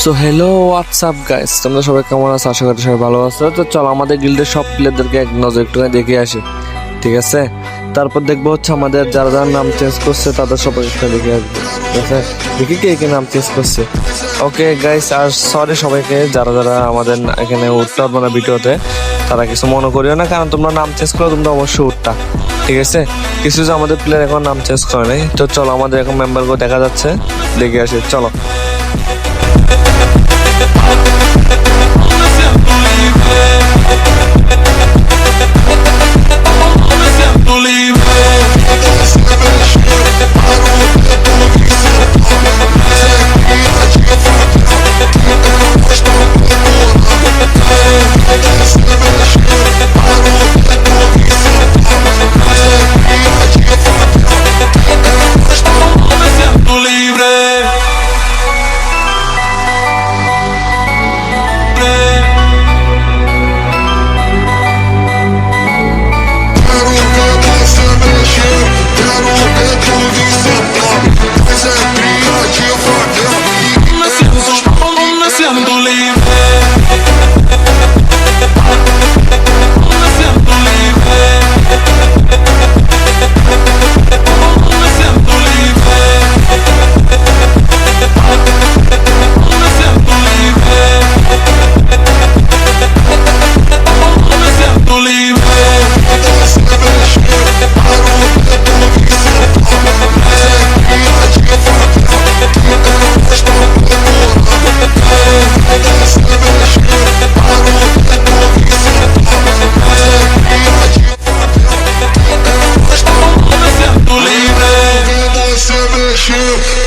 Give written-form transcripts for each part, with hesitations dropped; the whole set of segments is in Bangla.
সো হ্যালো হোয়াটসঅ্যাপ গাইস, তোমরা সবাই কেমন আছো? আশা করি সবাই ভালো আছো। তো চলো আমাদের গিল্ডের সব প্লেয়ারদেরকে এক নজর একটু দেখে আসি, ঠিক আছে? তারপর দেখবো হচ্ছে আমাদের যারা যারা নাম চেঞ্জ করছে তাদের সবাই একটু দেখে আসবো, ঠিক আছে? দেখি কে নাম চেঞ্জ করছে। ওকে গাইস, আর সরি সবাইকে যারা যারা আমাদের এখানে উঠতে পারবো না ভিডিওতে, তারা কিছু মনে করিও না, কারণ তোমরা নাম চেঞ্জ করো তোমরা অবশ্যই উঠতা, ঠিক আছে? কিছু যে আমাদের প্লেয়ার এখন নাম চেঞ্জ করে নাই। তো চলো আমাদের এখন মেম্বারগুলো দেখা যাচ্ছে, দেখে আসি চলো।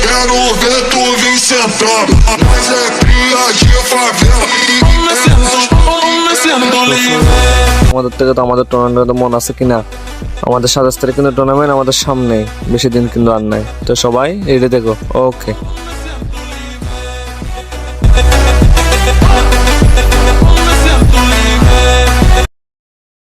Quero ver tu vir sentando, mas é cria de favela. আমাদের থেকে তো আমাদের টুর্নামেন্ট মন আছে কিনা? আমাদের 27 তারিখ কিন্তু টুর্নামেন্ট আমাদের সামনে, বেশি দিন কিন্তু আর নাই। তো সবাই রেডি দেখো, ওকে।